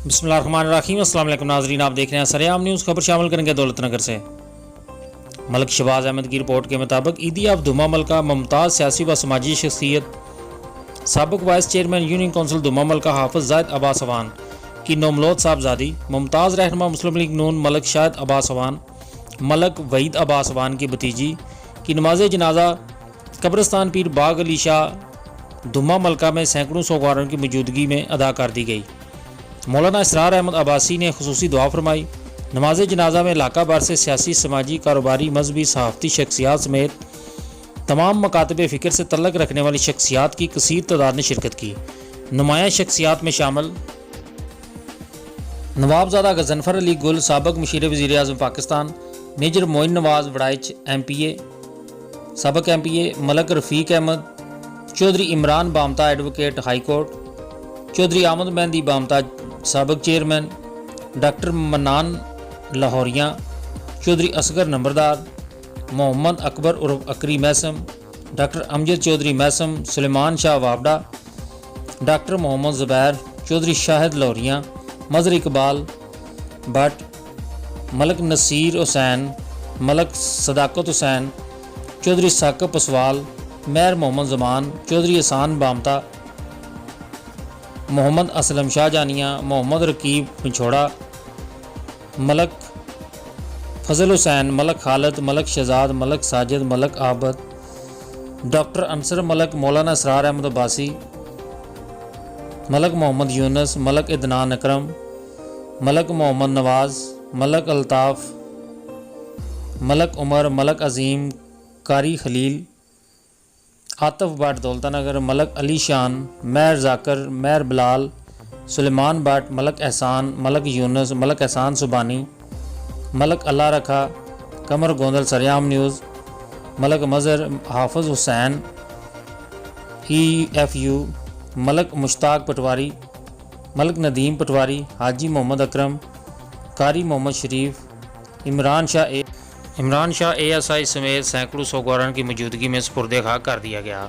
बिस्मिल्लाहिर्रहमानिर्रहीम। अस्सलाम वालेकुम नाज़रीन, आप देख रहे हैं सरेआम न्यूज़। खबर शामिल करेंगे दौलतनगर से। मलिक शहबाज अहमद की रिपोर्ट के मुताबिक ईदी ऑफ धुमा मलका मुमताज़ सियासी व समाजी शख्सियत साबिक वाइस चेयरमैन यूनियन कौंसिल धुमा मलका हाफिज़ ज़ाहिद अब्बास अवान की नौमलौद साहबजादी मुमताज़ रहनुमा मुस्लिम लीग नून मलिक शाहिद अब्बास अवान मलिक वहीद अब्बास अवान की भतीजी की नमाज जनाजा कब्रिस्तान पीर बाग अली शाह धुमा मलका में सैकड़ों सोगवारों की मौजूदगी में अदा कर दी गई। मौलाना इसरार अहमद अब्बासी ने खुसूसी दुआ फरमाई। नमाज जनाजा में इलाका भर से सियासी, समाजी, कारोबारी, मजहबी, सहाफ़ती शख्सियात समेत तमाम मकातब फ़िक्र से तल्लक रखने वाली शख्सियात की कसीर तादाद ने शिरकत की। नुमाया शख्सियात में शामिल नवाबजादा गजनफर अली गुल, साबिक मुशीर वज़ीर आज़म पाकिस्तान, मेजर मोइन नवाज़ वड़ाइच MPA, साबिक MPA Malik Rafiq Ahmed, Chaudhry Imran Bamta advocate high court, Chaudhry Amad Mehdi Bamta साबिक चेयरमैन, डॉक्टर मन्नान लाहौरिया, चौधरी असगर नंबरदार, मोहम्मद अकबर उर्फ Akri Maisam, doctor Amjad Chaudhry Maisam, Suleman Shah Wabda, doctor Mohammad Zubair, Chaudhry Shahid Lahoria, Mazhar Iqbal Bhatt, Malik Naseer Hussain, Malik Sadaqat Hussain, Chaudhry Saqib Paswal, mayor Mohammad Zaman, Chaudhry Ehsan बामता, Mohammad Aslam शाहजानिया, Mohammad Raqib पिछोड़ा, Malik फजल हुसैन, मलिक खालिद, मलिक शहजाद, मलिक साजिद, मलिक आबद, डॉक्टर अंसर मलिक, मौलाना इसरार अहमद अब्बासी, मलिक मोहम्मद यूनुस, मलिक इदनान अकरम, मलिक मोहम्मद नवाज़, मलिक अल्ताफ़, मलिक उमर, मलिक अज़ीम, कारी खलील, आतिफ भट्ट दौलतनगर, मलिक अली शान, मेयर जाकर, मेयर बिलाल, सुलेमान भट्ट, मलिक एहसान, मलिक यूनुस, मलिक एहसान सुबानी, मलिक अल्लाह रखा, कमर गोंदल सरेआम न्यूज़, मलिक मज़र हाफिज़ हुसैन EFU, मलिक मुश्ताक पटवारी, मलिक नदीम पटवारी, हाजी मोहम्मद अकरम, कारी मोहम्मद शरीफ, इमरान शाह ASI समेत सैकड़ों सोगवारान की मौजूदगी में सुपुर्द खाक कर दिया गया।